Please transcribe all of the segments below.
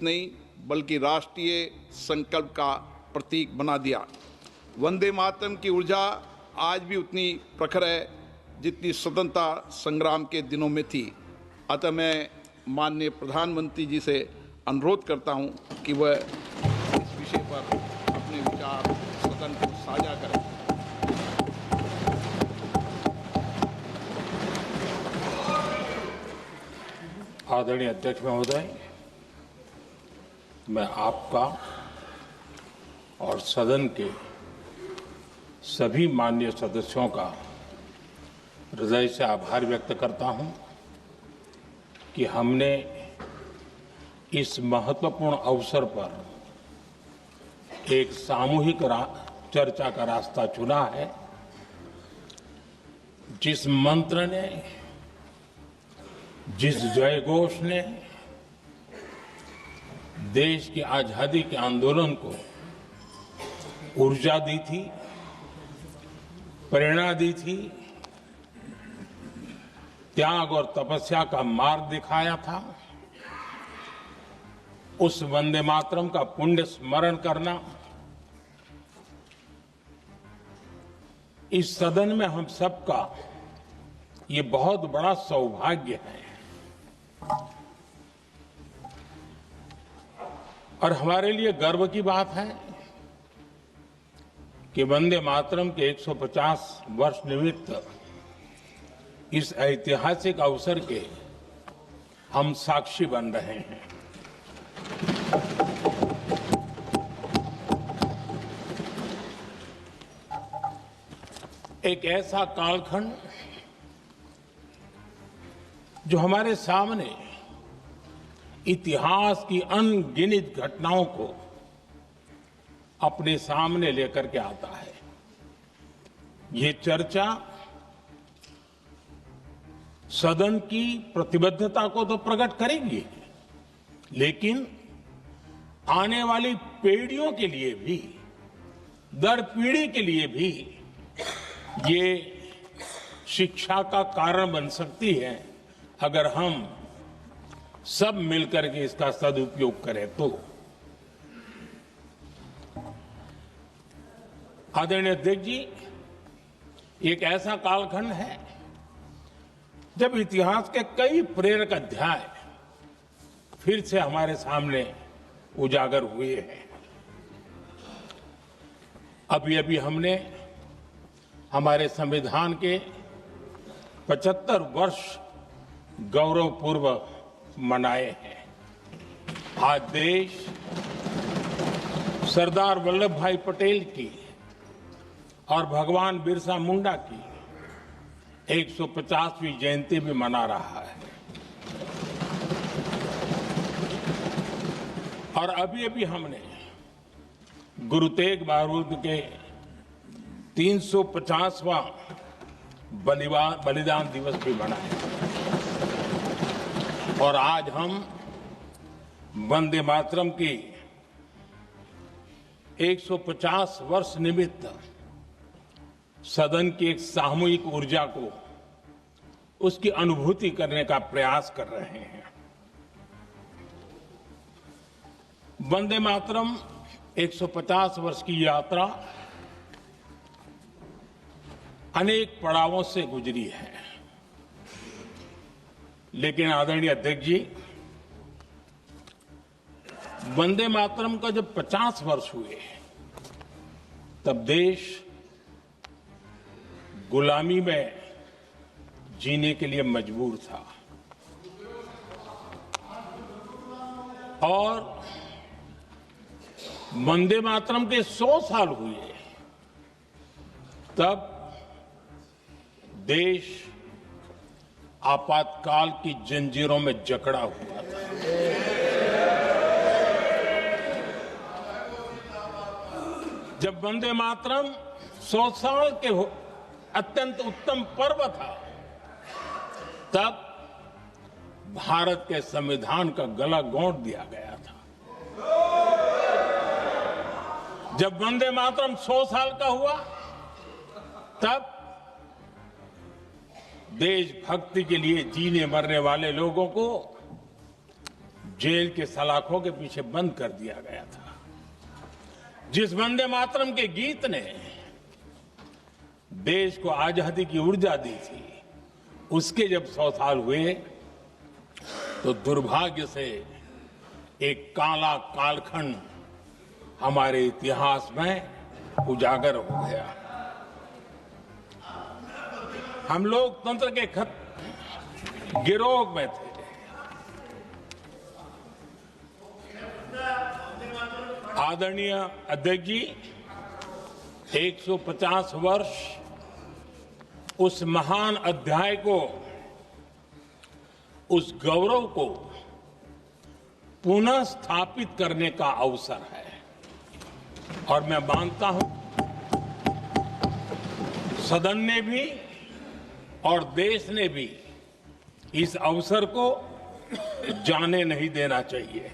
नहीं बल्कि राष्ट्रीय संकल्प का प्रतीक बना दिया। वंदे मातरम की ऊर्जा आज भी उतनी प्रखर है जितनी स्वतंत्रता संग्राम के दिनों में थी। अतः मैं माननीय प्रधानमंत्री जी से अनुरोध करता हूं कि वह इस विषय पर अपने विचार सदन को साझा करें। आदरणीय अध्यक्ष महोदय, मैं आपका और सदन के सभी माननीय सदस्यों का हृदय से आभार व्यक्त करता हूं कि हमने इस महत्वपूर्ण अवसर पर एक सामूहिक चर्चा का रास्ता चुना है, जिस मंत्र ने, जिस जयघोष ने देश की आजादी के आंदोलन को ऊर्जा दी थी, प्रेरणा दी थी, त्याग और तपस्या का मार्ग दिखाया था, उस वंदे मातरम का पुण्य स्मरण करना इस सदन में हम सबका ये बहुत बड़ा सौभाग्य है। और हमारे लिए गर्व की बात है कि वंदे मातरम के 150 वर्ष निमित्त इस ऐतिहासिक अवसर के हम साक्षी बन रहे हैं। एक ऐसा कालखंड जो हमारे सामने इतिहास की अनगिनत घटनाओं को अपने सामने लेकर के आता है। ये चर्चा सदन की प्रतिबद्धता को तो प्रकट करेगी, लेकिन आने वाली पीढ़ियों के लिए भी, दर पीढ़ी के लिए भी ये शिक्षा का कारण बन सकती है अगर हम सब मिलकर के इसका सदुपयोग करें तो। आदरणीय अध्यक्ष जी, एक ऐसा कालखंड है जब इतिहास के कई प्रेरक अध्याय फिर से हमारे सामने उजागर हुए हैं। अभी अभी हमने हमारे संविधान के 75 वर्ष गौरवपूर्व मनाए हैं। आज देश सरदार वल्लभ भाई पटेल की और भगवान बिरसा मुंडा की 150वीं जयंती भी मना रहा है। और अभी अभी हमने गुरु तेग बहादुर के 350वां बलिदान दिवस भी मनाया। और आज हम वंदे मातरम की 150 वर्ष निमित्त सदन की एक सामूहिक ऊर्जा को, उसकी अनुभूति करने का प्रयास कर रहे हैं। वंदे मातरम 150 वर्ष की यात्रा अनेक पड़ावों से गुजरी है, लेकिन आदरणीय अध्यक्ष जी, वंदे मातरम का जब 50 वर्ष हुए तब देश गुलामी में जीने के लिए मजबूर था और वंदे मातरम के 100 साल हुए तब देश आपातकाल की जंजीरों में जकड़ा हुआ था। जब वंदे मातरम 100 साल के अत्यंत उत्तम पर्व था, तब भारत के संविधान का गला घोंट दिया गया था। जब वंदे मातरम 100 साल का हुआ, तब देशभक्ति के लिए जीने मरने वाले लोगों को जेल के सलाखों के पीछे बंद कर दिया गया था। जिस वंदे मातरम के गीत ने देश को आजादी की ऊर्जा दी थी, उसके जब 100 साल हुए तो दुर्भाग्य से एक काला कालखंड हमारे इतिहास में उजागर हो गया। हम लोकतंत्र के गिरोह में थे। आदरणीय अध्यक्ष जी, 150 वर्ष उस महान अध्याय को, उस गौरव को पुनः स्थापित करने का अवसर है और मैं मानता हूं सदन ने भी और देश ने भी इस अवसर को जाने नहीं देना चाहिए।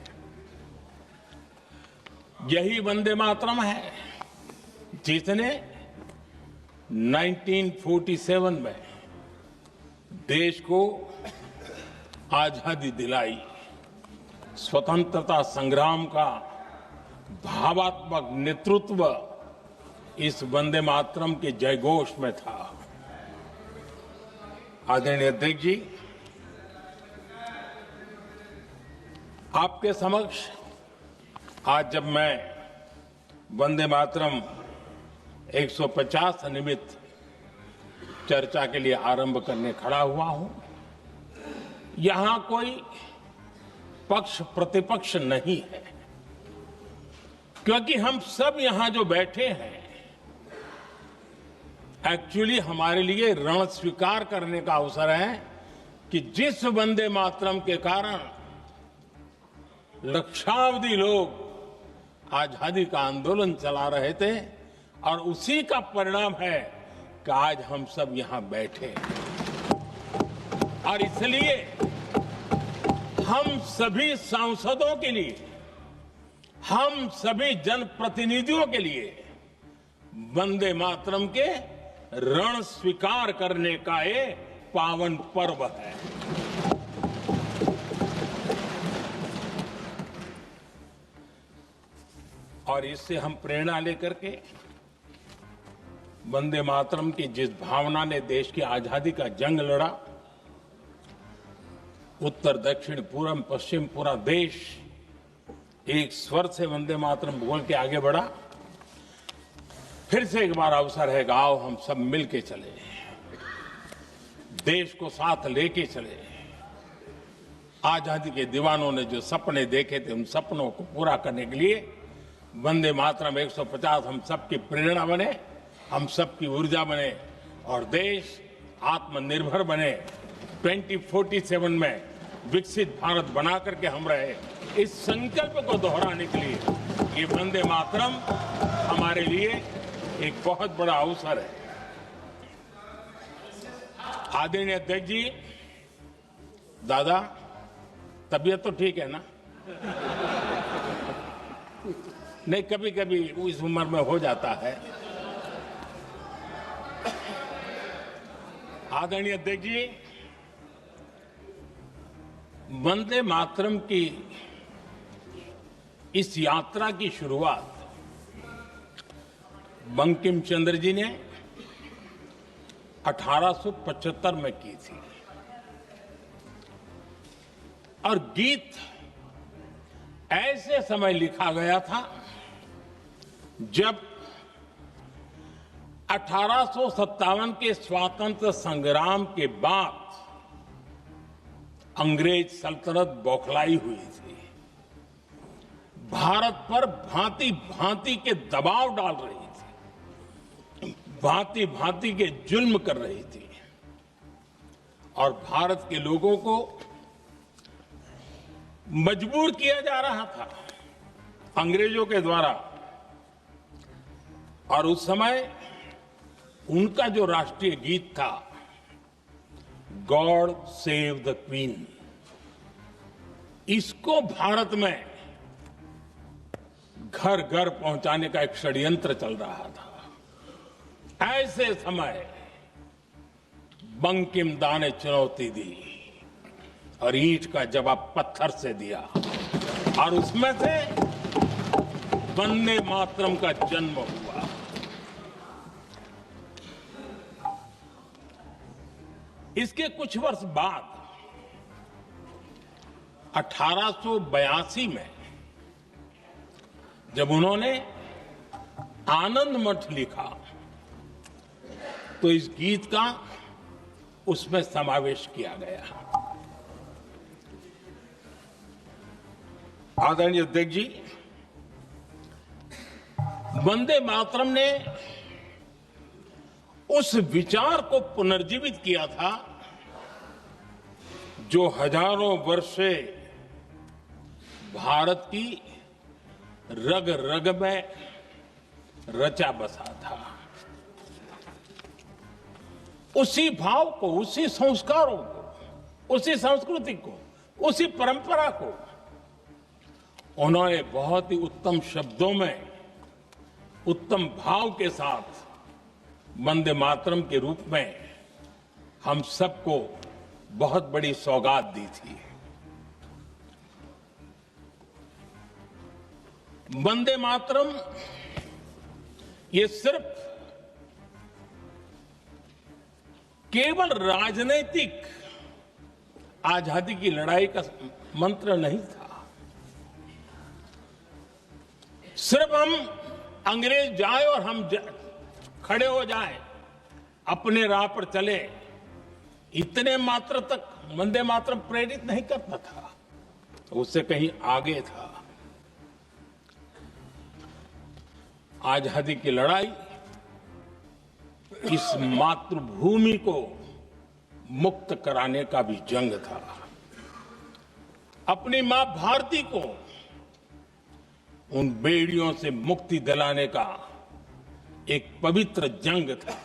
यही वंदे मातरम है जिसने 1947 में देश को आजादी दिलाई। स्वतंत्रता संग्राम का भावात्मक नेतृत्व इस वंदे मातरम के जयघोष में था। आदरणीय अध्यक्ष जी, आपके समक्ष आज जब मैं वंदे मातरम 150 निमित्त चर्चा के लिए आरंभ करने खड़ा हुआ हूं, यहां कोई पक्ष प्रतिपक्ष नहीं है, क्योंकि हम सब यहां जो बैठे हैं एक्चुअली हमारे लिए रण स्वीकार करने का अवसर है कि जिस वंदे मातरम के कारण लक्षावधि लोग आजादी का आंदोलन चला रहे थे और उसी का परिणाम है कि आज हम सब यहां बैठे हैं। और इसलिए हम सभी सांसदों के लिए, हम सभी जनप्रतिनिधियों के लिए वंदे मातरम के रण स्वीकार करने का ये पावन पर्व है। और इससे हम प्रेरणा लेकर के वंदे मातरम की जिस भावना ने देश की आजादी का जंग लड़ा, उत्तर दक्षिण पूर्व पश्चिम पूरा देश एक स्वर से वंदे मातरम बोल के आगे बढ़ा। फिर से एक बार अवसर है, आओ हम सब मिल के चले, देश को साथ लेके चले। आजादी के दीवानों ने जो सपने देखे थे, उन सपनों को पूरा करने के लिए वंदे मातरम 150 हम सबकी प्रेरणा बने, हम सबकी ऊर्जा बने और देश आत्मनिर्भर बने। 2047 में विकसित भारत बना करके हम रहे, इस संकल्प को दोहराने के लिए ये वंदे मातरम हमारे लिए एक बहुत बड़ा अवसर है। आदरणीय अध्यक्ष जी, दादा तबीयत तो ठीक है ना? नहीं, कभी कभी इस उम्र में हो जाता है। आदरणीय अध्यक्ष जी, वंदे मातरम की इस यात्रा की शुरुआत बंकिम चंद्र जी ने 1875 में की थी और गीत ऐसे समय लिखा गया था जब 1857 के स्वातंत्र संग्राम के बाद अंग्रेज सल्तनत बौखलाई हुई थी, भारत पर भांति भांति के दबाव डाल रही थी, भांति भांति के जुल्म कर रही थी और भारत के लोगों को मजबूर किया जा रहा था अंग्रेजों के द्वारा। और उस समय उनका जो राष्ट्रीय गीत था, गॉड सेव द क्वीन, इसको भारत में घर घर पहुंचाने का एक षड्यंत्र चल रहा था। ऐसे समय बंकिम दा ने चुनौती दी और ईंट का जवाब पत्थर से दिया। और उसमें से वंदे मातरम का जन्म हुआ। इसके कुछ वर्ष बाद 1882 में जब उन्होंने आनंद मठ लिखा तो इस गीत का उसमें समावेश किया गया। आदरणीय अध्यक्ष जी, वंदे मातरम ने उस विचार को पुनर्जीवित किया था जो हजारों वर्ष से भारत की रग रग में रचा बसा था। उसी भाव को, उसी संस्कारों को, उसी संस्कृति को, उसी परंपरा को उन्होंने बहुत ही उत्तम शब्दों में, उत्तम भाव के साथ वंदे मातरम के रूप में हम सबको बहुत बड़ी सौगात दी थी। वंदे मातरम ये सिर्फ केवल राजनीतिक आजादी की लड़ाई का मंत्र नहीं था। सिर्फ हम अंग्रेज जाए और हम खड़े हो जाए, अपने राह पर चले, इतने मात्र तक वंदे मातरम प्रेरित नहीं करता था, तो उससे कहीं आगे था। आजादी की लड़ाई इस मातृभूमि को मुक्त कराने का भी जंग था। अपनी मां भारती को उन बेड़ियों से मुक्ति दिलाने का एक पवित्र जंग था।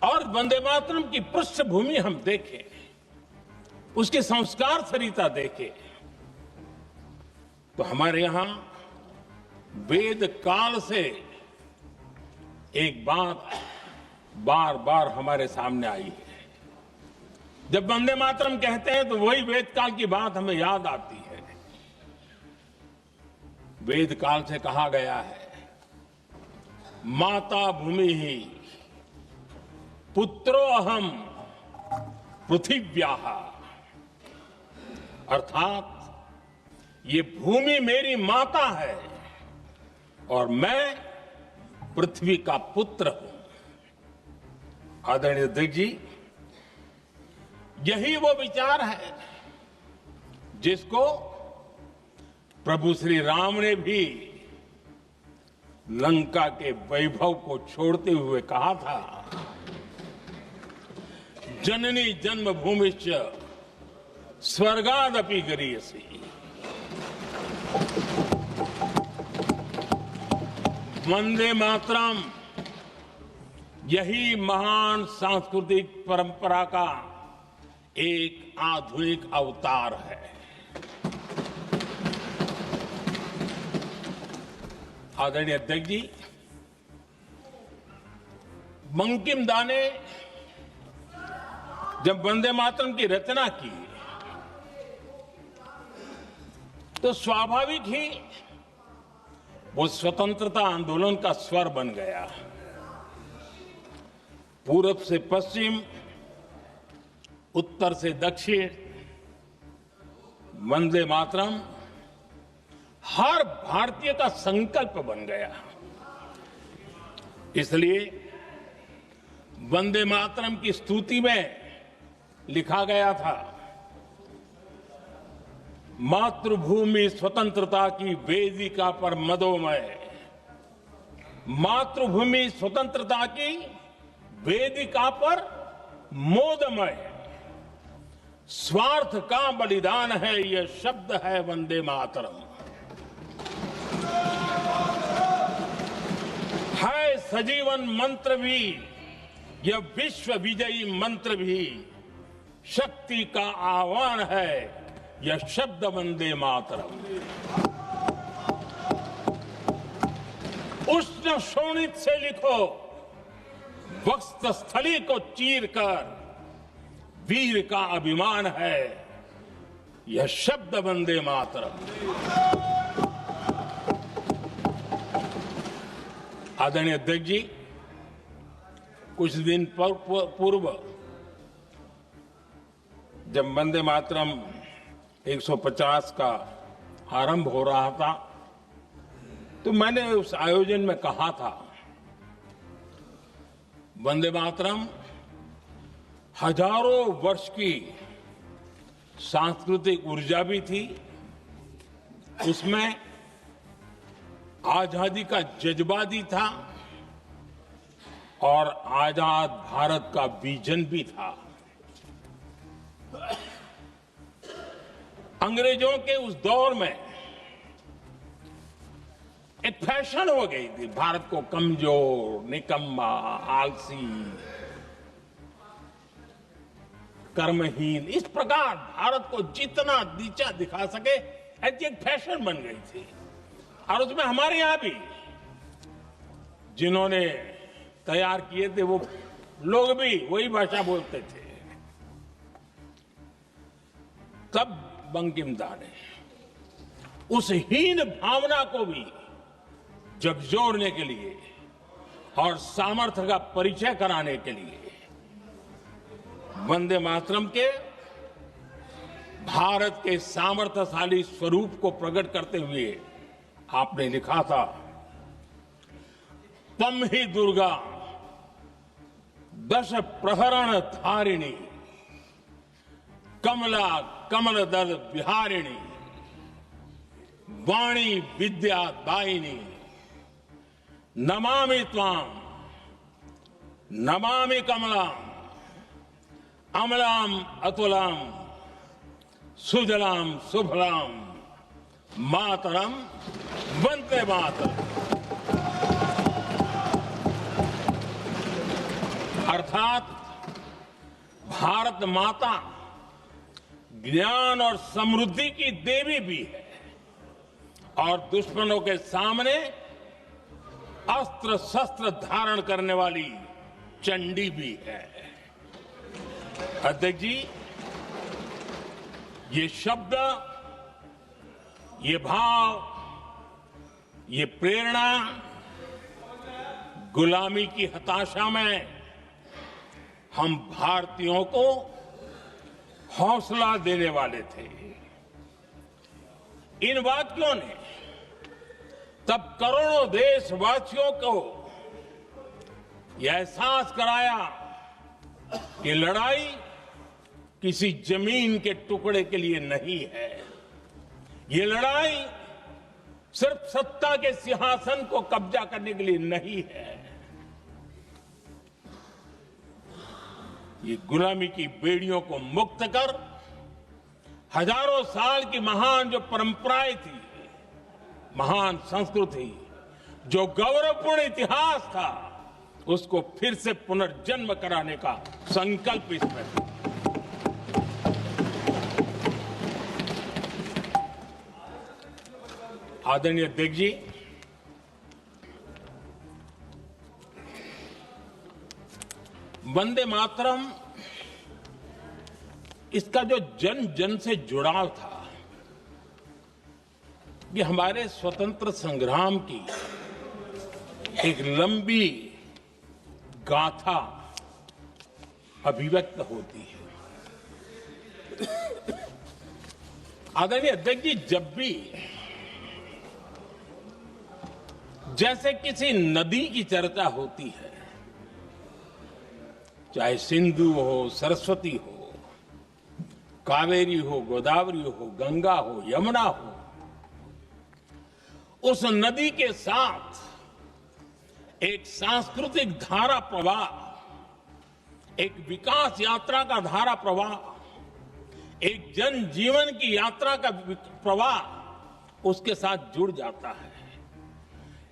और वंदे मातरम की पृष्ठभूमि हम देखें, उसके संस्कार सरिता देखें, तो हमारे यहां वेद काल से एक बात बार बार हमारे सामने आई है। जब वंदे मातरम कहते हैं तो वही वेद काल की बात हमें याद आती है। वेद काल से कहा गया है, माता भूमि ही पुत्रो अहम पृथिव्याः, अर्थात ये भूमि मेरी माता है और मैं पृथ्वी का पुत्र हूं। आदरणीय अध्यक्ष जी, यही वो विचार है जिसको प्रभु श्री राम ने भी लंका के वैभव को छोड़ते हुए कहा था, जननी जन्मभूमिश्च स्वर्गादपि गरीयसी। वंदे मातरम यही महान सांस्कृतिक परंपरा का एक आधुनिक अवतार है। आदरणीय अध्यक्ष जी, बंकिम दा ने जब वंदे मातरम की रचना की तो स्वाभाविक ही वो स्वतंत्रता आंदोलन का स्वर बन गया। पूरब से पश्चिम, उत्तर से दक्षिण, वंदे मातरम हर भारतीय का संकल्प बन गया। इसलिए वंदे मातरम की स्तुति में लिखा गया था, मातृभूमि स्वतंत्रता की वेदिका पर मदोमय, मातृभूमि स्वतंत्रता की वेदिका पर मोदमय, स्वार्थ का बलिदान है यह शब्द है वंदे मातरम। है सजीवन मंत्र भी यह विश्व विजयी मंत्र भी, शक्ति का आह्वान है यह शब्द वंदे मातरम। उष्ण शोणित से लिखो, वक्षस्थली को चीर कर, वीर का अभिमान है यह शब्द वंदे मातरम आदरणीय अध्यक्ष जी, कुछ दिन पूर्व जब वंदे मातरम 150 का आरंभ हो रहा था तो मैंने उस आयोजन में कहा था, वंदे मातरम हजारों वर्ष की सांस्कृतिक ऊर्जा भी थी, उसमें आजादी का जज्बा भी था और आजाद भारत का विजन भी था। अंग्रेजों के उस दौर में एक फैशन हो गई थी भारत को कमजोर, निकम्मा, आलसी, कर्महीन, इस प्रकार भारत को जितना नीचा दिखा सके ऐसी एक फैशन बन गई थी। और उसमें हमारे यहां भी जिन्होंने तैयार किए थे वो लोग भी वही भाषा बोलते थे। तब बंकिम दा ने उस हीन भावना को भी झकझोरने के लिए और सामर्थ्य का परिचय कराने के लिए वंदे मातरम के भारत के सामर्थ्यशाली स्वरूप को प्रकट करते हुए आपने लिखा था, तम ही दुर्गा दश प्रहरण धारिणी कमला कमल दल विहारिणी वाणी विद्या दायिनी नमामि त्वाम नमामि कमलाम अमलाम अतुलाम सुजलाम सुफलाम मातरम वंदे मातरम। अर्थात भारत माता ज्ञान और समृद्धि की देवी भी है और दुश्मनों के सामने अस्त्र शस्त्र धारण करने वाली चंडी भी है। अध्यक्ष जी, ये शब्द, ये भाव, ये प्रेरणा गुलामी की हताशा में हम भारतीयों को हौसला देने वाले थे। इन वाक्यों ने तब करोड़ों देशवासियों को यह एहसास कराया कि लड़ाई किसी जमीन के टुकड़े के लिए नहीं है, ये लड़ाई सिर्फ सत्ता के सिंहासन को कब्जा करने के लिए नहीं है, ये गुलामी की बेड़ियों को मुक्त कर हजारों साल की महान जो परंपराएं थी, महान संस्कृति, जो गौरवपूर्ण इतिहास था, उसको फिर से पुनर्जन्म कराने का संकल्प इसमें था। आदरणीय अध्यक्ष जी, वंदे मातरम, इसका जो जन जन से जुड़ाव था, ये हमारे स्वतंत्र संग्राम की एक लंबी गाथा अभिव्यक्त होती है। आदरणीय अध्यक्ष जी, जब भी जैसे किसी नदी की चर्चा होती है, चाहे सिंधु हो, सरस्वती हो, कावेरी हो, गोदावरी हो, गंगा हो, यमुना हो, उस नदी के साथ एक सांस्कृतिक धारा प्रवाह, एक विकास यात्रा का धारा प्रवाह, एक जन जीवन की यात्रा का प्रवाह उसके साथ जुड़ जाता है।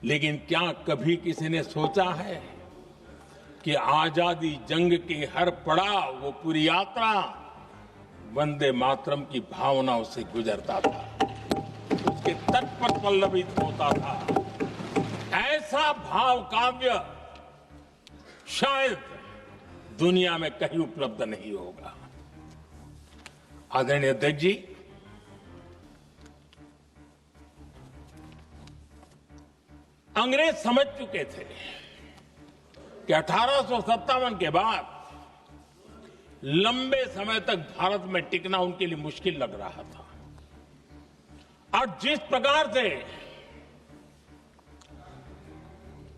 लेकिन क्या कभी किसी ने सोचा है कि आजादी जंग के हर पड़ाव, वो पूरी यात्रा वंदे मातरम की भावनाओं से गुजरता था, उसके तट पर पल्लवित होता था। ऐसा भाव काव्य शायद दुनिया में कहीं उपलब्ध नहीं होगा। आदरणीय अध्यक्ष जी, अंग्रेज समझ चुके थे कि 1857 के बाद लंबे समय तक भारत में टिकना उनके लिए मुश्किल लग रहा था। और जिस प्रकार से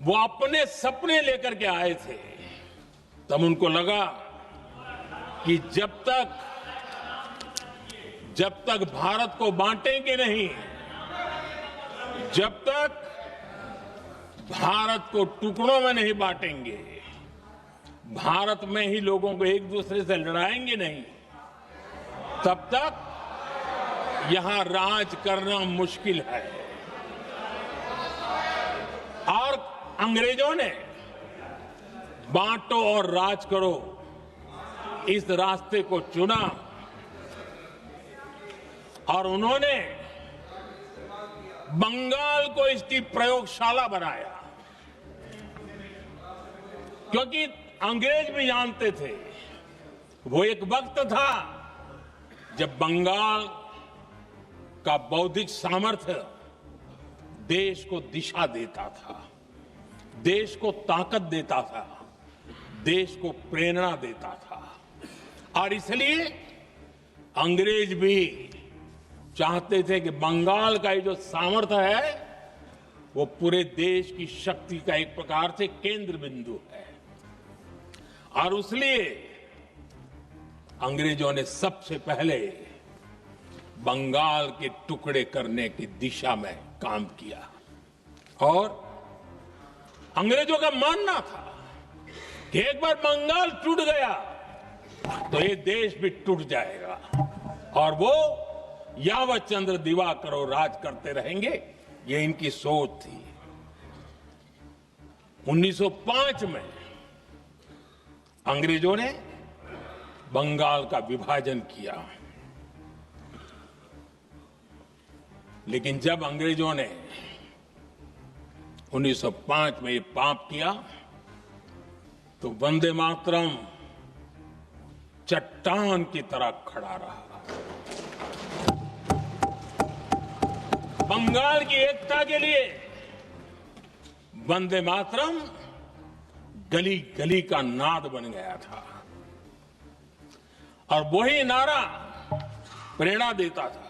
वो अपने सपने लेकर के आए थे, तब उनको लगा कि जब तक भारत को बांटेंगे नहीं, जब तक भारत को टुकड़ों में नहीं बांटेंगे, भारत में ही लोगों को एक दूसरे से लड़ाएंगे नहीं, तब तक यहां राज करना मुश्किल है। और अंग्रेजों ने बांटो और राज करो इस रास्ते को चुना और उन्होंने बंगाल को इसकी प्रयोगशाला बनाया, क्योंकि अंग्रेज भी जानते थे वो एक वक्त था जब बंगाल का बौद्धिक सामर्थ्य देश को दिशा देता था, देश को ताकत देता था, देश को प्रेरणा देता था। और इसलिए अंग्रेज भी चाहते थे कि बंगाल का ये जो सामर्थ्य है वो पूरे देश की शक्ति का एक प्रकार से केंद्र बिंदु है। और इसलिए अंग्रेजों ने सबसे पहले बंगाल के टुकड़े करने की दिशा में काम किया। और अंग्रेजों का मानना था कि एक बार बंगाल टूट गया तो ये देश भी टूट जाएगा और वो यावत चंद्र दिवाकरो राज करते रहेंगे, ये इनकी सोच थी। 1905 में अंग्रेजों ने बंगाल का विभाजन किया, लेकिन जब अंग्रेजों ने 1905 में ये पाप किया तो वंदे मातरम चट्टान की तरह खड़ा रहा। बंगाल की एकता के लिए वंदे मातरम गली गली का नाद बन गया था और वही नारा प्रेरणा देता था।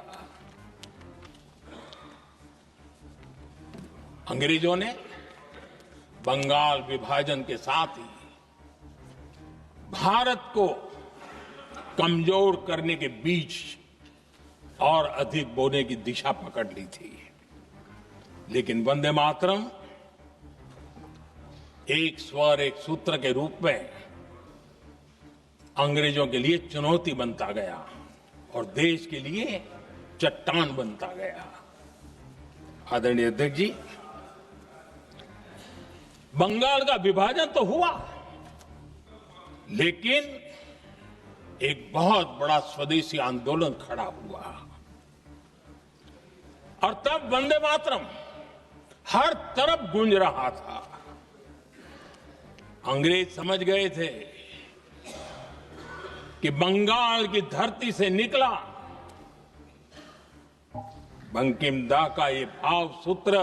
अंग्रेजों ने बंगाल विभाजन के साथ ही भारत को कमजोर करने के बीच और अधिक बोने की दिशा पकड़ ली थी। लेकिन वंदे मातरम एक स्वर एक सूत्र के रूप में अंग्रेजों के लिए चुनौती बनता गया और देश के लिए चट्टान बनता गया। आदरणीय अध्यक्ष जी, बंगाल का विभाजन तो हुआ, लेकिन एक बहुत बड़ा स्वदेशी आंदोलन खड़ा हुआ और तब वंदे मातरम हर तरफ गूंज रहा था। अंग्रेज समझ गए थे कि बंगाल की धरती से निकला बंकिम दा का ये भाव सूत्र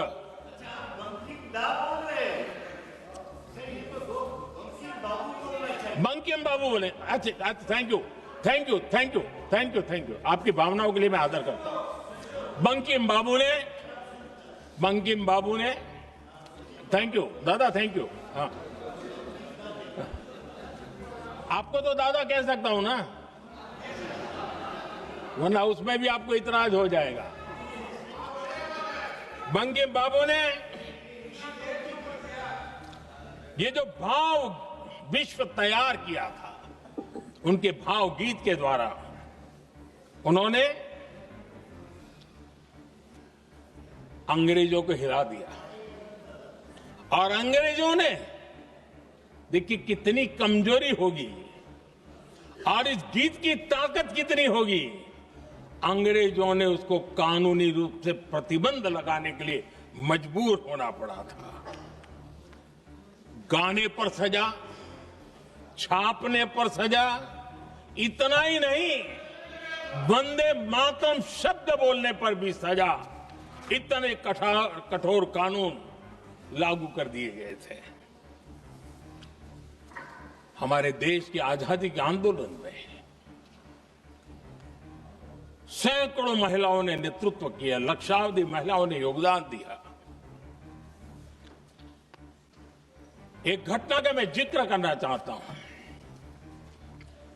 बंकिम बाबू बोले। अच्छा, thank you thank you thank you thank you thank you, आपकी भावनाओं के लिए मैं आदर करता हूं। बंकिम बाबू ने थैंक यू दादा, थैंक यू। हाँ, आपको तो दादा कह सकता हूं ना, वरना उसमें भी आपको इतराज हो जाएगा। बंकिम बाबू ने ये जो भाव विश्व तैयार किया था, उनके भाव गीत के द्वारा उन्होंने अंग्रेजों को हिला दिया। और अंग्रेजों ने देखिए कितनी कमजोरी होगी और इस गीत की ताकत कितनी होगी, अंग्रेजों ने उसको कानूनी रूप से प्रतिबंध लगाने के लिए मजबूर होना पड़ा था। गाने पर सजा, छापने पर सजा, इतना ही नहीं, वंदे मातरम शब्द बोलने पर भी सजा। इतने कठोर कानून लागू कर दिए गए थे। हमारे देश की आजादी के आंदोलन में सैकड़ों महिलाओं ने नेतृत्व किया, लक्षावधि महिलाओं ने योगदान दिया। एक घटना का मैं जिक्र करना चाहता हूं।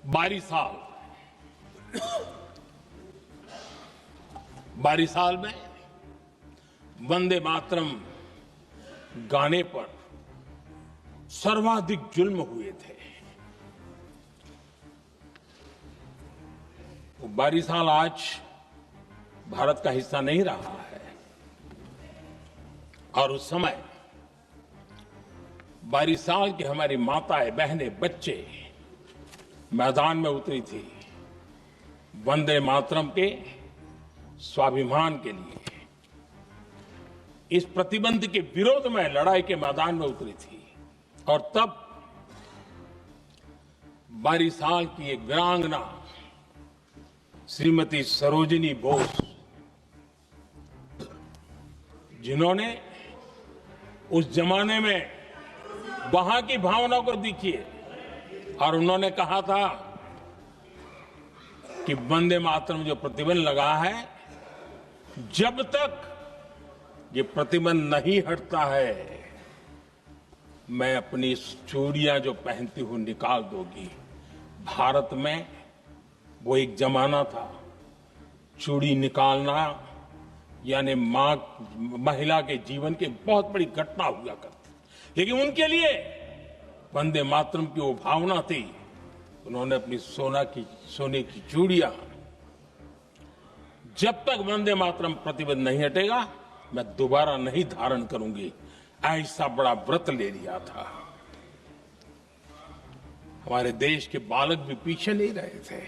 22 साल में वंदे मातरम गाने पर सर्वाधिक जुल्म हुए थे। वो 22 साल आज भारत का हिस्सा नहीं रहा है, और उस समय 22 साल की हमारी माताएं, बहनें, बच्चे मैदान में उतरी थी वंदे मातरम के स्वाभिमान के लिए। इस प्रतिबंध के विरोध में लड़ाई के मैदान में उतरी थी। और तब 22 साल की एक वीरांगना श्रीमती सरोजिनी बोस, जिन्होंने उस जमाने में वहां की भावना को देखिए, और उन्होंने कहा था कि वंदे मातरम जो प्रतिबंध लगा है, जब तक ये प्रतिबंध नहीं हटता है, मैं अपनी चूड़ियां जो पहनती हूं निकाल दूंगी। भारत में वो एक जमाना था, चूड़ी निकालना यानी महिला के जीवन की बहुत बड़ी घटना हुआ करती। लेकिन उनके लिए वंदे मातरम की वो भावना थी। उन्होंने अपनी सोने की चूड़ियां, जब तक वंदे मातरम प्रतिबंध नहीं हटेगा मैं दोबारा नहीं धारण करूंगी, ऐसा बड़ा व्रत ले लिया था। हमारे देश के बालक भी पीछे नहीं रहे थे।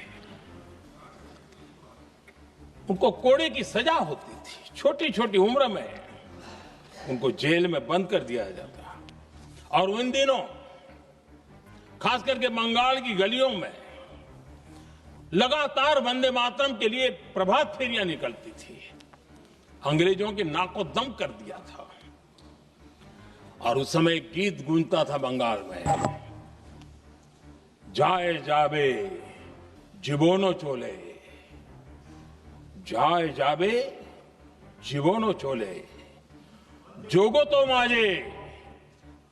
उनको कोड़े की सजा होती थी, छोटी छोटी उम्र में उनको जेल में बंद कर दिया जाता। और उन दिनों खास करके बंगाल की गलियों में लगातार वंदे मातरम के लिए प्रभात फेरियां निकलती थी। अंग्रेजों के नाको दम कर दिया था। और उस समय गीत गूंजता था बंगाल में, जाए जाबे जीवनो चोले, जाए जाबे जीवनो चोले, जोगो तो माजे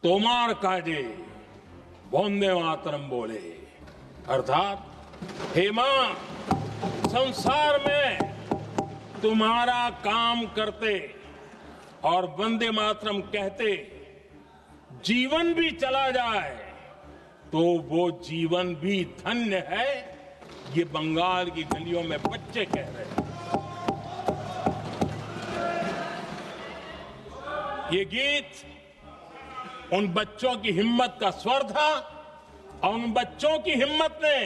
तोमार काजे, वंदे मातरम बोले। अर्थात हे मां, संसार में तुम्हारा काम करते और वंदे मातरम कहते जीवन भी चला जाए तो वो जीवन भी धन्य है। ये बंगाल की गलियों में बच्चे कह रहे हैं। ये गीत उन बच्चों की हिम्मत का स्वर था, और उन बच्चों की हिम्मत ने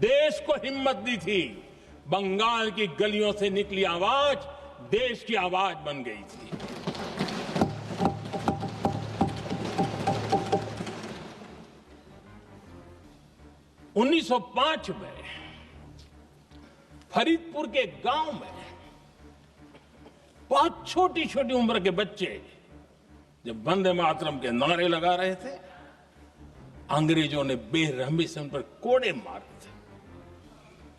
देश को हिम्मत दी थी। बंगाल की गलियों से निकली आवाज देश की आवाज बन गई थी। उन्नीस 1905 में फरीदपुर के गांव में बहुत छोटी छोटी उम्र के बच्चे जब वंदे मातरम के नारे लगा रहे थे, अंग्रेजों ने बेरहमी से उन पर कोड़े मारे थे।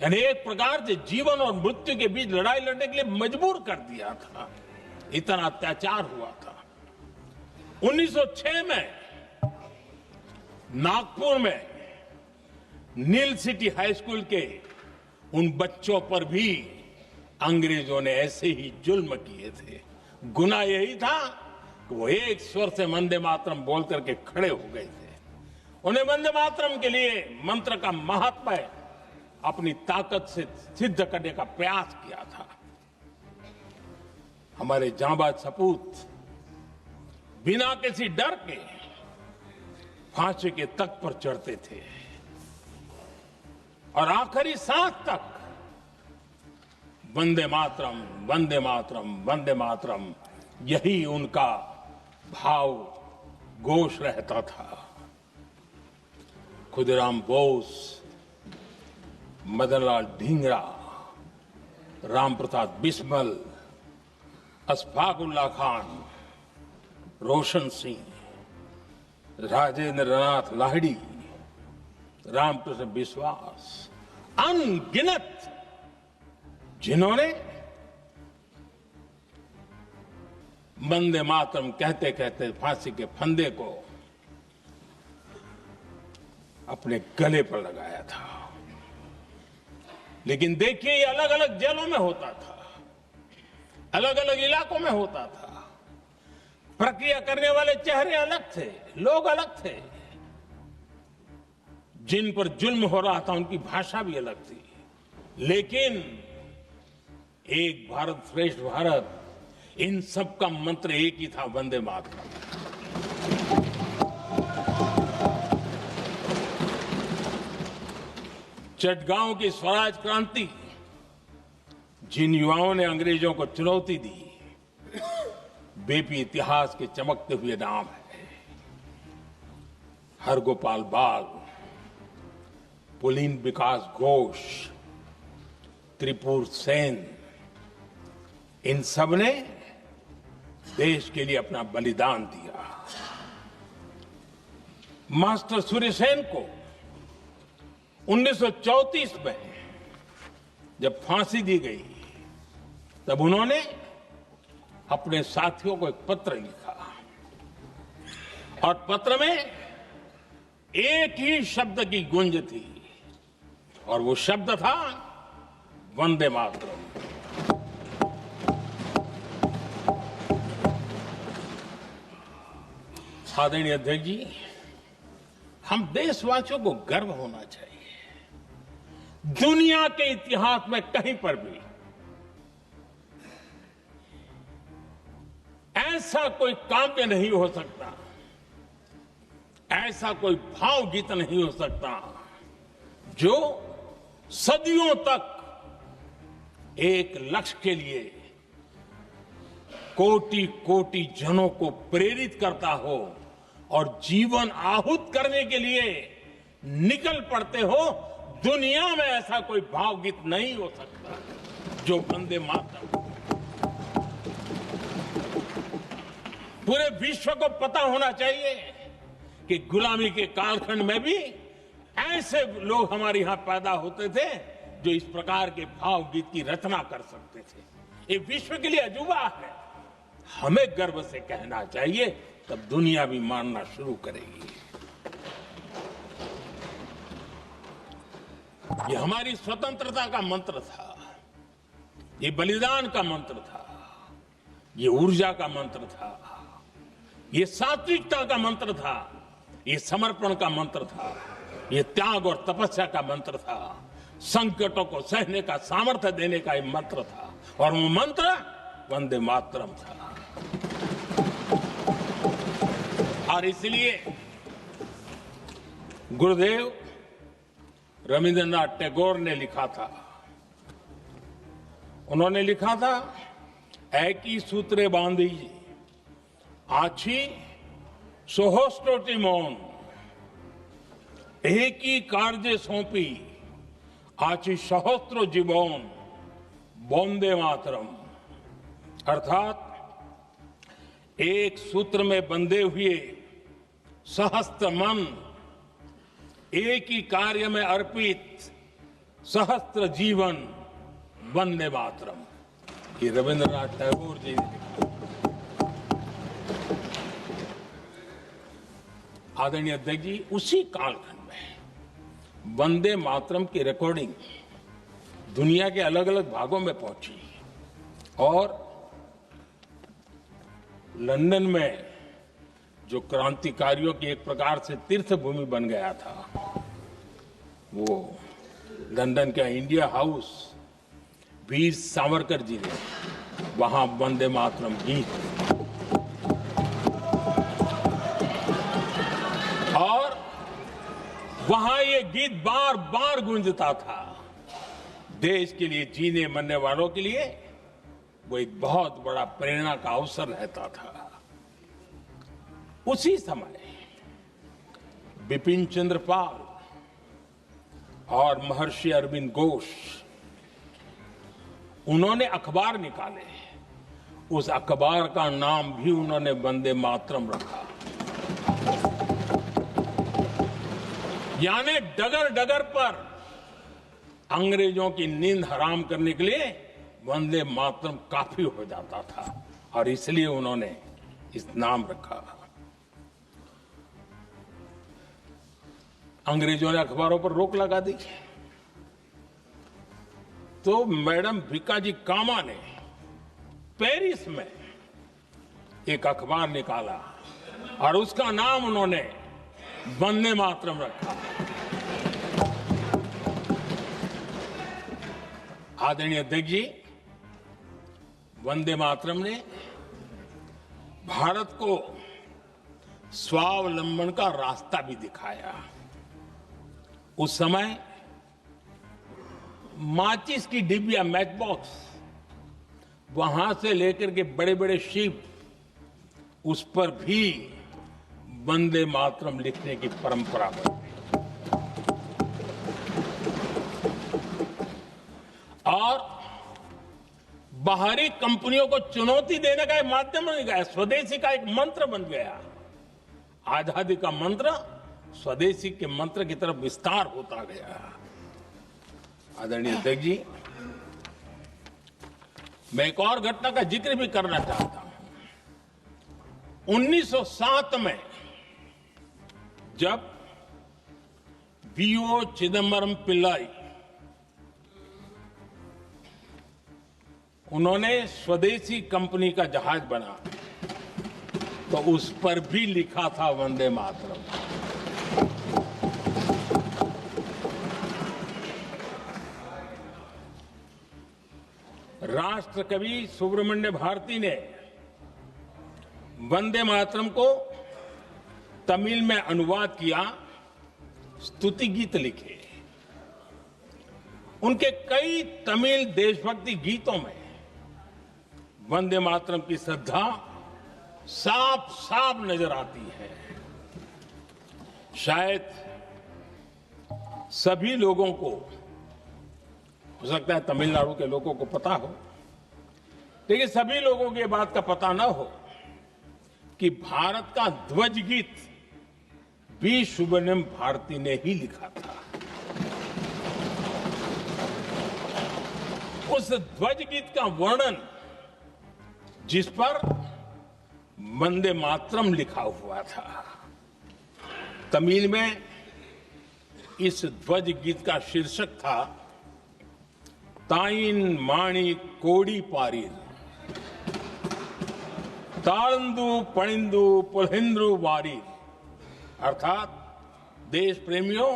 यानी एक प्रकार से जीवन और मृत्यु के बीच लड़ाई लड़ने के लिए मजबूर कर दिया था। इतना अत्याचार हुआ था। 1906 में नागपुर में नील सिटी हाई स्कूल के उन बच्चों पर भी अंग्रेजों ने ऐसे ही जुल्म किए थे। गुनाह यही था कि वो एक स्वर से वंदे मातरम बोल करके खड़े हो गए थे। उन्हें वंदे मातरम के लिए मंत्र का महात्म्य अपनी ताकत से सिद्ध करने का प्रयास किया था। हमारे जांबाज सपूत बिना किसी डर के फांसी के तख्त पर चढ़ते थे और आखिरी सांस तक वंदे मातरम, वंदे मातरम, वंदे मातरम, यही उनका भाव घोष रहता था। खुदीराम बोस, मदनलाल ढींगरा, राम प्रसाद बिस्मल, अशफाक उल्लाह खान, रोशन सिंह, राजेंद्र नाथ लाहिड़ी, रामकृष्ण बिस्वास, अनगिनत जिन्होंने वंदे मातरम कहते कहते फांसी के फंदे को अपने गले पर लगाया था। लेकिन देखिए, ये अलग अलग जेलों में होता था, अलग अलग इलाकों में होता था। प्रक्रिया करने वाले चेहरे अलग थे, लोग अलग थे, जिन पर जुल्म हो रहा था उनकी भाषा भी अलग थी। लेकिन एक भारत श्रेष्ठ भारत, इन सब का मंत्र एक ही था, वंदे मातरम। चटगांव की स्वराज क्रांति, जिन युवाओं ने अंग्रेजों को चुनौती दी, बेपी इतिहास के चमकते हुए नाम है। हरगोपाल बाल, पुलिन विकास घोष, त्रिपुर सेन, इन सब ने देश के लिए अपना बलिदान दिया। मास्टर सूर्यसेन को 1934 में जब फांसी दी गई, तब उन्होंने अपने साथियों को एक पत्र लिखा और पत्र में एक ही शब्द की गूंज थी और वो शब्द था वंदे मातरम। आदरणीय अध्यक्ष जी, हम देशवासियों को गर्व होना चाहिए। दुनिया के इतिहास में कहीं पर भी ऐसा कोई काव्य नहीं हो सकता, ऐसा कोई भावगीत नहीं हो सकता जो सदियों तक एक लक्ष्य के लिए कोटि कोटि जनों को प्रेरित करता हो और जीवन आहूत करने के लिए निकल पड़ते हो। दुनिया में ऐसा कोई भावगीत नहीं हो सकता जो वंदे मातरम। पूरे विश्व को पता होना चाहिए कि गुलामी के कालखंड में भी ऐसे लोग हमारे यहां पैदा होते थे जो इस प्रकार के भावगीत की रचना कर सकते थे। ये विश्व के लिए अजूबा है, हमें गर्व से कहना चाहिए, तब दुनिया भी मानना शुरू करेगी। ये हमारी स्वतंत्रता का मंत्र था, ये बलिदान का मंत्र था, ये ऊर्जा का मंत्र था, ये सात्विकता का मंत्र था, ये समर्पण का मंत्र था, ये त्याग और तपस्या का मंत्र था, संकटों को सहने का सामर्थ्य देने का ये मंत्र था और वो मंत्र वंदे मातरम था। और इसलिए गुरुदेव रविंद्रनाथ टैगोर ने लिखा था, उन्होंने लिखा था, एकी सूत्रे बांधी आछी सोहोस्टोटी मौन, एक ही कार्य सौंपी आछी सहस्त्रो जीवन वंदे मातरम। अर्थात एक सूत्र में बंधे हुए सहस्त्र मन, एक ही कार्य में अर्पित सहस्त्र जीवन वंदे मातरम। ये रविंद्रनाथ टैगोर जी ने लिखा। आदरणीय अध्यक्ष जी, उसी कालखंड में वंदे मातरम की रिकॉर्डिंग दुनिया के अलग अलग भागों में पहुंची और लंदन में जो क्रांतिकारियों की एक प्रकार से तीर्थ भूमि बन गया था, वो लंदन का इंडिया हाउस, वीर सावरकर जी ने वहां वंदे मातरम गीत और वहां ये गीत बार बार गूंजता था। देश के लिए जीने मरने वालों के लिए वो एक बहुत बड़ा प्रेरणा का अवसर रहता था। उसी समय बिपिन चंद्र पाल और महर्षि अरविंद घोष, उन्होंने अखबार निकाले उस अखबार का नाम भी उन्होंने वंदे मातरम रखा। यानी डगर डगर पर अंग्रेजों की नींद हराम करने के लिए वंदे मातरम काफी हो जाता था और इसलिए उन्होंने इस नाम रखा। अंग्रेजों ने अखबारों पर रोक लगा दी तो मैडम भीकाजी कामा ने पेरिस में एक अखबार निकाला और उसका नाम उन्होंने वंदे मातरम रखा। आदरणीय अध्यक्ष जी, वंदे मातरम ने भारत को स्वावलंबन का रास्ता भी दिखाया। उस समय माचिस की डिबिया, मैच बॉक्स, वहां से लेकर के बड़े बड़े शिप, उस पर भी वंदे मातरम लिखने की परंपरा बनी और बाहरी कंपनियों को चुनौती देने का एक माध्यम बन गया, स्वदेशी का एक मंत्र बन गया। आजादी का मंत्र स्वदेशी के मंत्र की तरफ विस्तार होता गया। आदरणीय अध्यक्ष जी, मैं एक और घटना का जिक्र भी करना चाहता हूं। 1907 में जब वीओ चिदम्बरम पिल्लाई उन्होंने स्वदेशी कंपनी का जहाज बना तो उस पर भी लिखा था वंदे मातरम। राष्ट्र कवि सुब्रमण्य भारती ने वंदे मातरम को तमिल में अनुवाद किया, स्तुति गीत लिखे। उनके कई तमिल देशभक्ति गीतों में वंदे मातरम की श्रद्धा साफ साफ नजर आती है। शायद सभी लोगों को, हो सकता है तमिलनाडु के लोगों को पता हो, लेकिन सभी लोगों को ये बात का पता न हो कि भारत का ध्वज गीत भी सुब्रमण्यम भारती ने ही लिखा था। उस ध्वज गीत का वर्णन जिस पर वंदे मातरम लिखा हुआ था, तमिल में इस ध्वज गीत का शीर्षक था ताइन माणी कोड़ी पारीर, तालंदु पणिंदु पुलहिंद्रु वारीर। अर्थात देश प्रेमियों,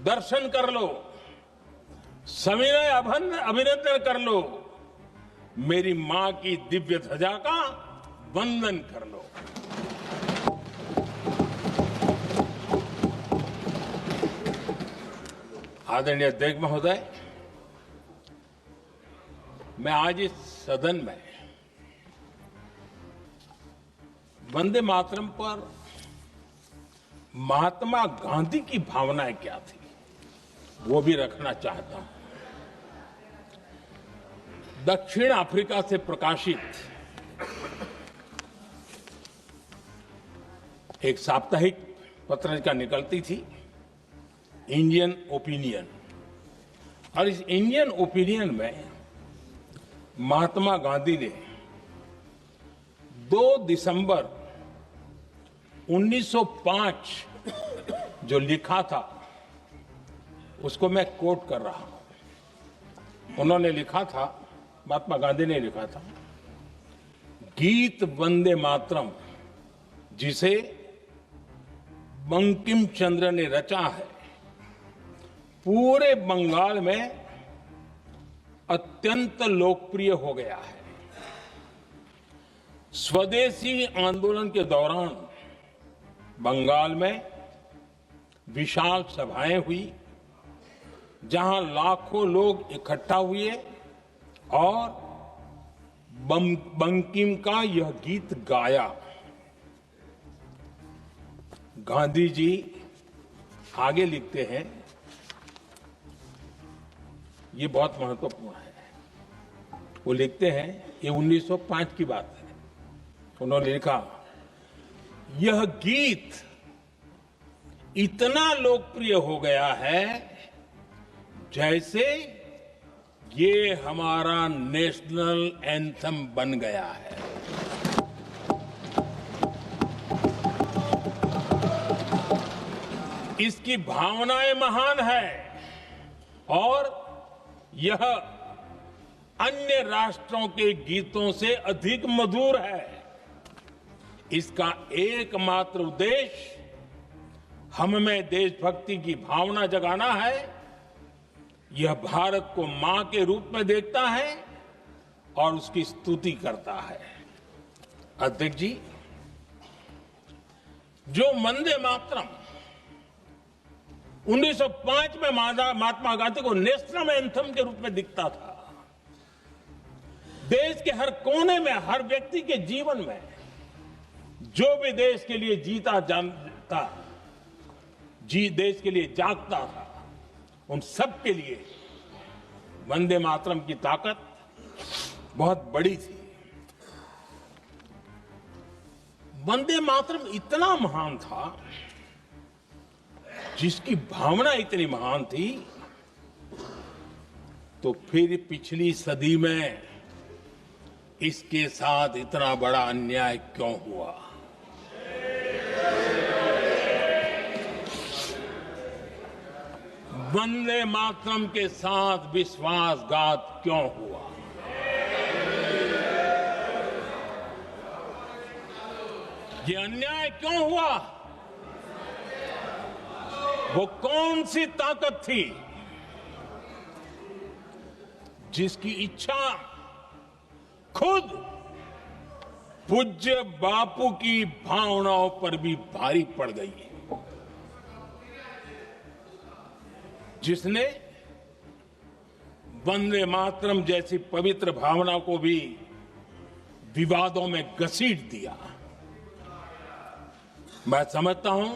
दर्शन कर लो, सविनय अभिनंदन कर लो, मेरी मां की दिव्य ध्वजा का वंदन कर लो। आदरणीय अध्यक्ष महोदय, मैं आज इस सदन में वंदे मातरम पर महात्मा गांधी की भावनाएं क्या थी वो भी रखना चाहता हूं। दक्षिण अफ्रीका से प्रकाशित एक साप्ताहिक पत्रिका निकलती थी, इंडियन ओपिनियन, और इस इंडियन ओपिनियन में महात्मा गांधी ने 2 दिसंबर 1905 जो लिखा था उसको मैं कोट कर रहा हूं। उन्होंने लिखा था, महात्मा गांधी ने लिखा था, गीत वंदे मातरम जिसे बंकिम चंद्र ने रचा है, पूरे बंगाल में अत्यंत लोकप्रिय हो गया है। स्वदेशी आंदोलन के दौरान बंगाल में विशाल सभाएं हुई जहां लाखों लोग इकट्ठा हुए और बंकिम का यह गीत गाया। गांधी जी आगे लिखते हैं, ये बहुत महत्वपूर्ण है, वो लिखते हैं, ये 1905 की बात है। उन्होंने लिखा, यह गीत इतना लोकप्रिय हो गया है जैसे ये हमारा नेशनल एंथम बन गया है। इसकी भावनाएं महान है और यह अन्य राष्ट्रों के गीतों से अधिक मधुर है। इसका एकमात्र उद्देश्य हम में देशभक्ति की भावना जगाना है। यह भारत को मां के रूप में देखता है और उसकी स्तुति करता है। अध्यक्ष जी, जो वंदे मातरम 1905 में महात्मा गांधी को नेशनल एंथम के रूप में दिखता था, देश के हर कोने में, हर व्यक्ति के जीवन में जो भी देश के लिए जीता जानता, देश के लिए जागता था, उन सब के लिए वंदे मातरम की ताकत बहुत बड़ी थी। वंदे मातरम इतना महान था, जिसकी भावना इतनी महान थी, तो फिर पिछली सदी में इसके साथ इतना बड़ा अन्याय क्यों हुआ? वंदे मातरम के साथ विश्वासघात क्यों हुआ? ये अन्याय क्यों हुआ? वो कौन सी ताकत थी जिसकी इच्छा खुद पूज्य बापू की भावनाओं पर भी भारी पड़ गई, जिसने वंदे मातरम जैसी पवित्र भावना को भी विवादों में घसीट दिया? मैं समझता हूं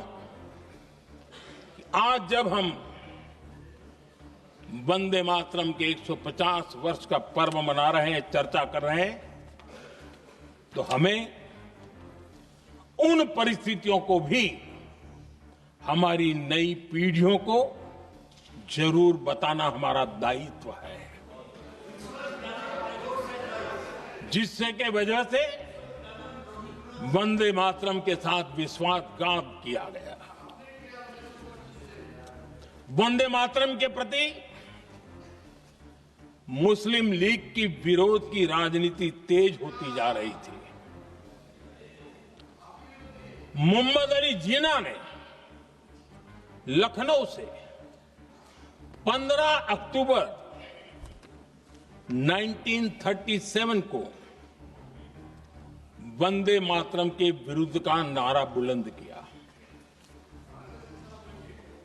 कि आज जब हम वंदे मातरम के 150 वर्ष का पर्व मना रहे हैं, चर्चा कर रहे हैं, तो हमें उन परिस्थितियों को भी हमारी नई पीढ़ियों को जरूर बताना हमारा दायित्व है, जिससे के वजह से वंदे मातरम के साथ विश्वासघात किया गया। वंदे मातरम के प्रति मुस्लिम लीग की विरोध की राजनीति तेज होती जा रही थी। मोहम्मद अली जिन्ना ने लखनऊ से 15 अक्टूबर 1937 को वंदे मातरम के विरुद्ध का नारा बुलंद किया।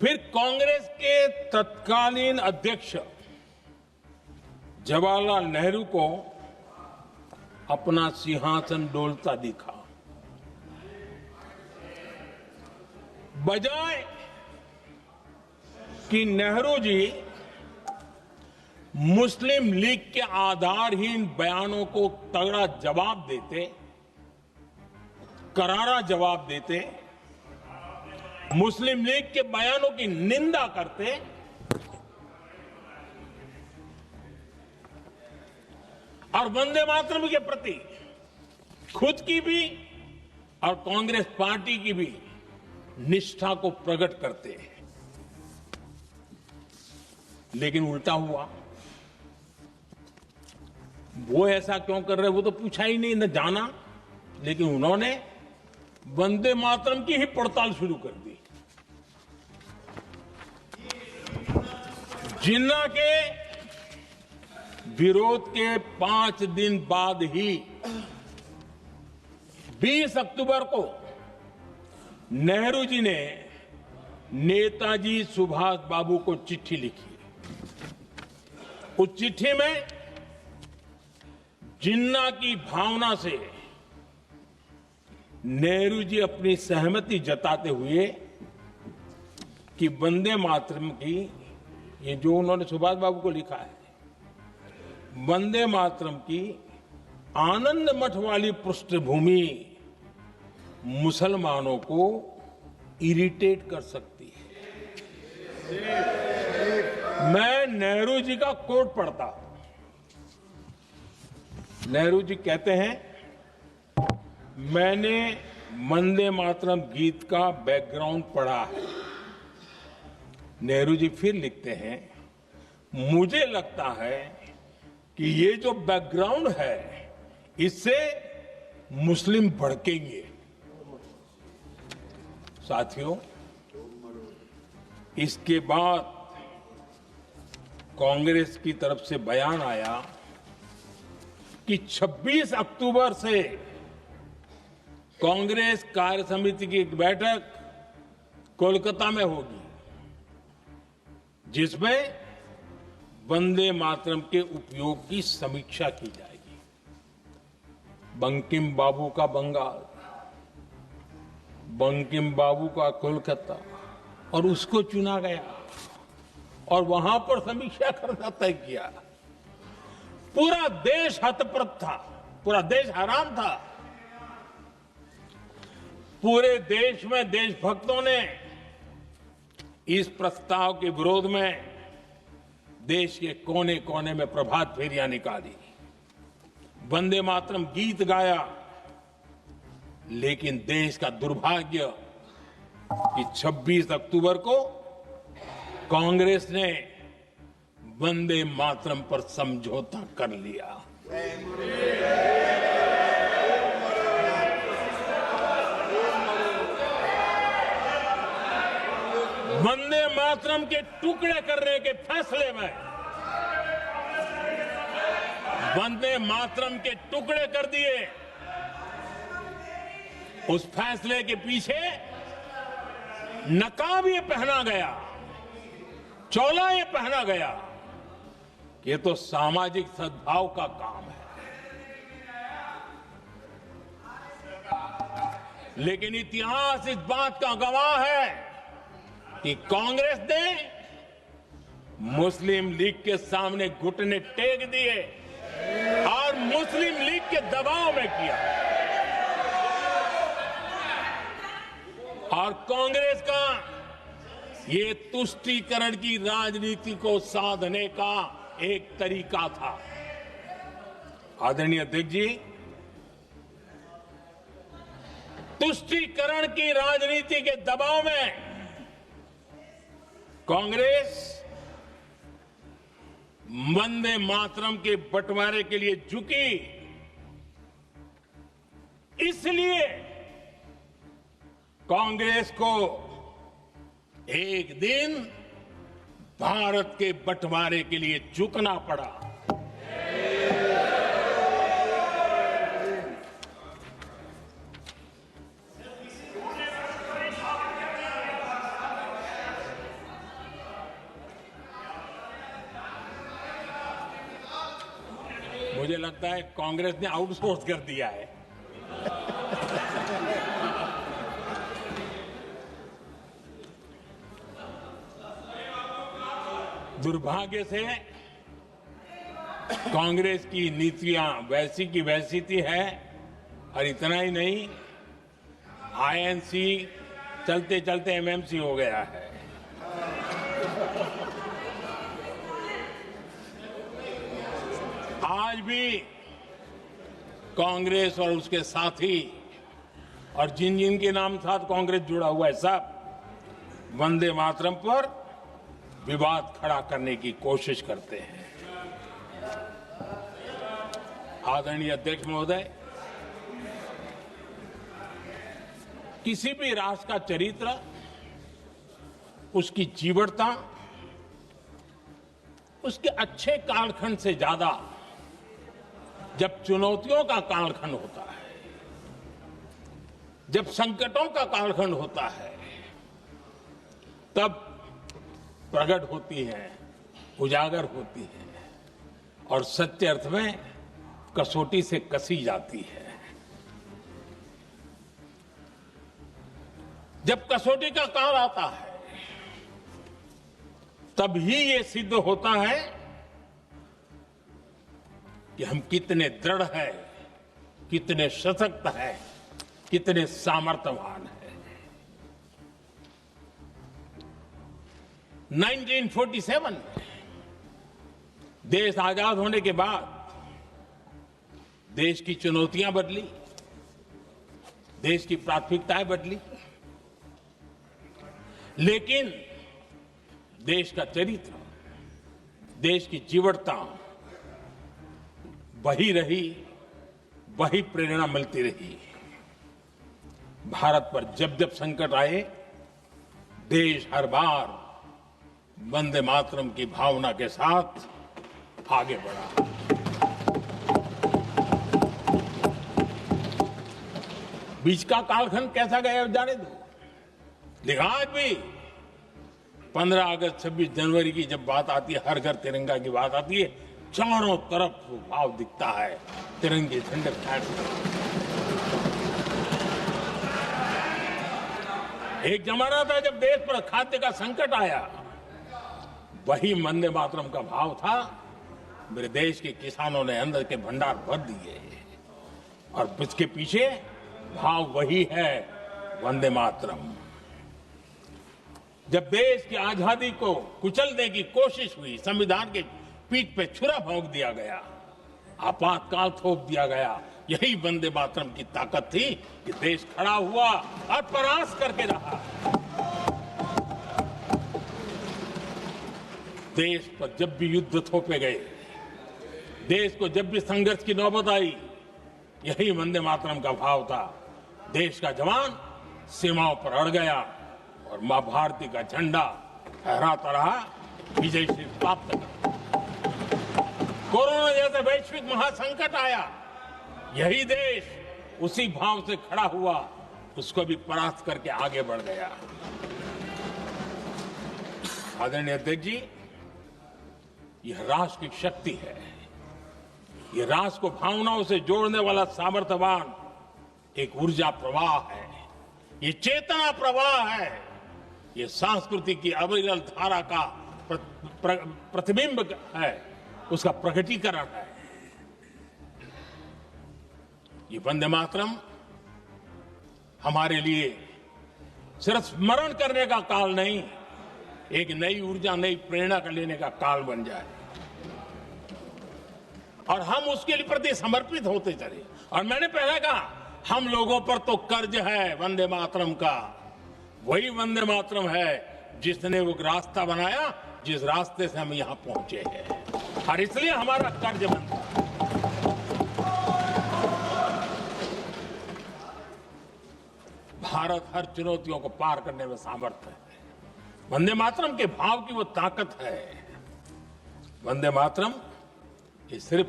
फिर कांग्रेस के तत्कालीन अध्यक्ष जवाहरलाल नेहरू को अपना सिंहासन डोलता दिखा। बजाय कि नेहरू जी मुस्लिम लीग के आधारहीन बयानों को तगड़ा जवाब देते, करारा जवाब देते, मुस्लिम लीग के बयानों की निंदा करते, और वंदे मातरम के प्रति खुद की भी और कांग्रेस पार्टी की भी निष्ठा को प्रकट करते हैं। लेकिन उल्टा हुआ। वो ऐसा क्यों कर रहे, वो तो पूछा ही नहीं, न जाना। लेकिन उन्होंने वंदे मातरम की ही पड़ताल शुरू कर दी। जिन्ना के विरोध के 5 दिन बाद ही 20 अक्टूबर को नेहरू जी ने नेताजी सुभाष बाबू को चिट्ठी लिखी। उस चिट्ठी में जिन्ना की भावना से नेहरू जी अपनी सहमति जताते हुए कि वंदे मातरम की, ये जो उन्होंने सुभाष बाबू को लिखा है, वंदे मातरम की आनंद मठ वाली पृष्ठभूमि मुसलमानों को इरिटेट कर सकती है। मैं नेहरू जी का कोट पढ़ता हूं। नेहरू जी कहते हैं, मैंने वंदे मातरम गीत का बैकग्राउंड पढ़ा है। नेहरू जी फिर लिखते हैं, मुझे लगता है कि ये जो बैकग्राउंड है इससे मुस्लिम भड़केंगे। साथियों, इसके बाद कांग्रेस की तरफ से बयान आया कि 26 अक्टूबर से कांग्रेस कार्य समिति की एक बैठक कोलकाता में होगी, जिसमें वंदे मातरम के उपयोग की समीक्षा की जाएगी। बंकिम बाबू का बंगाल, बंकिम बाबू का कोलकाता, और उसको चुना गया और वहां पर समीक्षा करना तय किया। पूरा देश हतप्रभ था, पूरा देश हैरान था। पूरे देश में देशभक्तों ने इस प्रस्ताव के विरोध में देश के कोने कोने में प्रभात फेरियां निकाली, वंदे मातरम गीत गाया। लेकिन देश का दुर्भाग्य कि 26 अक्टूबर को कांग्रेस ने वंदे मातरम पर समझौता कर लिया। वंदे मातरम के टुकड़े करने के फैसले में, वंदे मातरम के टुकड़े कर दिए। उस फैसले के पीछे नकाब ये पहना गया, चोला ये पहना गया। ये तो सामाजिक सद्भाव का काम है। लेकिन इतिहास इस बात का गवाह है कि कांग्रेस ने मुस्लिम लीग के सामने घुटने टेक दिए और मुस्लिम लीग के दबाव में किया। और कांग्रेस का ये तुष्टीकरण की राजनीति को साधने का एक तरीका था। आदरणीय अध्यक्ष जी, तुष्टीकरण की राजनीति के दबाव में कांग्रेस वंदे मातरम के बंटवारे के लिए झुकी। इसलिए कांग्रेस को एक दिन भारत के बंटवारे के लिए झुकना पड़ा। मुझे लगता है कांग्रेस ने आउटसोर्स कर दिया है। दुर्भाग्य से कांग्रेस की नीतियां वैसी की वैसी थी है, और इतना ही नहीं, आईएनसी चलते चलते एमएमसी हो गया है। आज भी कांग्रेस और उसके साथी और जिन जिन के नाम साथ कांग्रेस जुड़ा हुआ है, सब वंदे मातरम पर विवाद खड़ा करने की कोशिश करते हैं। आदरणीय अध्यक्ष महोदय, किसी भी राष्ट्र का चरित्र, उसकी जीवटता, उसके अच्छे कालखंड से ज्यादा जब चुनौतियों का कालखंड होता है, जब संकटों का कालखंड होता है, तब प्रकट होती है, उजागर होती है और सत्य अर्थ में कसौटी से कसी जाती है। जब कसौटी का काल आता है, तब ही ये सिद्ध होता है कि हम कितने दृढ़ हैं, कितने सशक्त हैं, कितने सामर्थ्यवान हैं। 1947 में देश आजाद होने के बाद देश की चुनौतियां बदली, देश की प्राथमिकताएं बदली, लेकिन देश का चरित्र, देश की जीवटता वही रही, वही प्रेरणा मिलती रही। भारत पर जब जब संकट आए, देश हर बार वंदे मातरम की भावना के साथ आगे बढ़ा। बीच का कालखंड कैसा गया जाने दो, लेकिन आज भी 15 अगस्त 26 जनवरी की जब बात आती है, हर घर तिरंगा की बात आती है, चारों तरफ भाव दिखता है, तिरंगे झंडे फहरते हैं। एक जमाना था जब देश पर खाद्य का संकट आया, वही वंदे मातरम का भाव था। मेरे देश के किसानों ने अंदर के भंडार भर दिए, और इसके पीछे भाव वही है, वंदे मातरम। जब देश की आजादी को कुचलने की कोशिश हुई, संविधान के पीठ पे छुरा भोंक दिया गया, आपातकाल थोप दिया गया, यही वंदे मातरम की ताकत थी कि देश खड़ा हुआ और परास्त करके रहा। देश पर जब भी युद्ध थोपे गए, देश को जब भी संघर्ष की नौबत आई, यही वंदे मातरम का भाव था। देश का जवान सीमाओं पर अड़ गया और मां भारती का झंडा फहराता रहा, विजय श्री प्राप्त कर। कोरोना जैसे वैश्विक महासंकट आया, यही देश उसी भाव से खड़ा हुआ, उसको भी परास्त करके आगे बढ़ गया। आदरणीय अध्यक्ष जी, यह राष्ट्र की शक्ति है, यह राष्ट्र को भावनाओं से जोड़ने वाला सामर्थ्यवान एक ऊर्जा प्रवाह है, ये चेतना प्रवाह है, ये संस्कृति की अविरल धारा का प्रतिबिंब है, उसका प्रकटीकरण है। ये वंदे मातरम हमारे लिए सिर्फ स्मरण करने का काल नहीं, एक नई ऊर्जा, नई प्रेरणा का लेने का काल बन जाए, और हम उसके लिए प्रति समर्पित होते चले। और मैंने पहले कहा, हम लोगों पर तो कर्ज है वंदे मातरम का। वही वंदे मातरम है जिसने वो रास्ता बनाया, जिस रास्ते से हम यहां पहुंचे हैं, और इसलिए हमारा कर्ज बनता है। भारत हर चुनौतियों को पार करने में सामर्थ्य है। वंदे मातरम के भाव की वो ताकत है। वंदे मातरम ये सिर्फ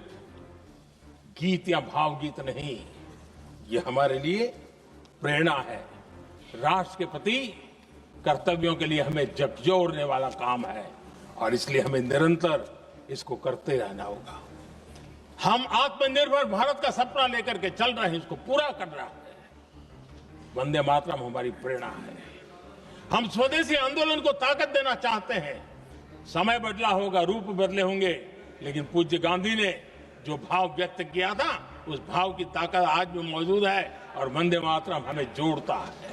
गीत या भावगीत नहीं, ये हमारे लिए प्रेरणा है, राष्ट्र के प्रति कर्तव्यों के लिए हमें झकझोरने वाला काम है, और इसलिए हमें निरंतर इसको करते रहना होगा। हम आत्मनिर्भर भारत का सपना लेकर के चल रहे हैं, इसको पूरा कर रहे हैं। वंदे मातरम हमारी प्रेरणा है। हम स्वदेशी आंदोलन को ताकत देना चाहते हैं। समय बदला होगा, रूप बदले होंगे, लेकिन पूज्य गांधी ने जो भाव व्यक्त किया था, उस भाव की ताकत आज भी मौजूद है, और वंदे मातरम हमें जोड़ता है।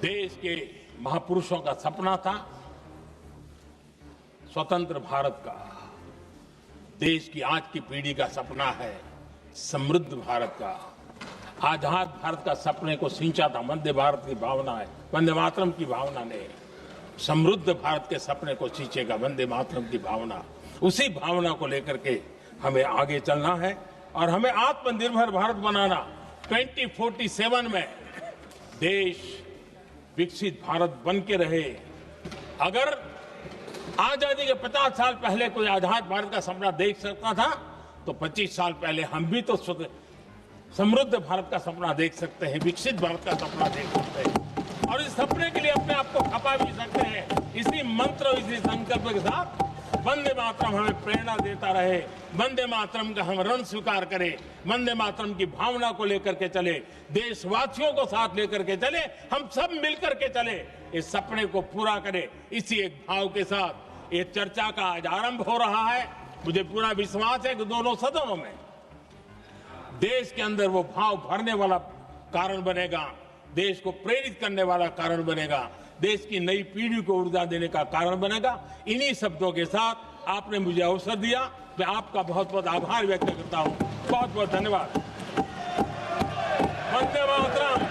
देश के महापुरुषों का सपना था स्वतंत्र भारत का। देश की आज की पीढ़ी का सपना है समृद्ध भारत का। आजाद भारत का सपने को सिंचा था वंदे भारत की भावना है, वंदे मातरम की भावना ने। समृद्ध भारत के सपने को सींचेगा वंदे मातरम की भावना। उसी भावना को लेकर के हमें आगे चलना है, और हमें आत्मनिर्भर भारत बनाना। 2047 में देश विकसित भारत बन के रहे। अगर आजादी के 50 साल पहले कोई आजाद भारत का सपना देख सकता था, तो 25 साल पहले हम भी तो समृद्ध भारत का सपना देख सकते हैं, विकसित भारत का सपना देख सकते हैं, और इस सपने के लिए अपने आप को खपा भी सकते हैं। इसी मंत्र, इसी संकल्प के साथ वंदे मातरम हमें प्रेरणा देता रहे। वंदे मातरम का हम रण स्वीकार करें, वंदे मातरम की भावना को लेकर के चले, देशवासियों को साथ लेकर के चले, हम सब मिलकर के चले, इस सपने को पूरा करें। इसी एक भाव के साथ ये चर्चा का आज आरंभ हो रहा है। मुझे पूरा विश्वास है कि दोनों सदनों में देश के अंदर वो भाव भरने वाला कारण बनेगा, देश को प्रेरित करने वाला कारण बनेगा, देश की नई पीढ़ी को ऊर्जा देने का कारण बनेगा। इन्हीं शब्दों के साथ आपने मुझे अवसर दिया, मैं आपका बहुत बहुत आभार व्यक्त करता हूं। बहुत बहुत धन्यवाद। वंदे मातरम।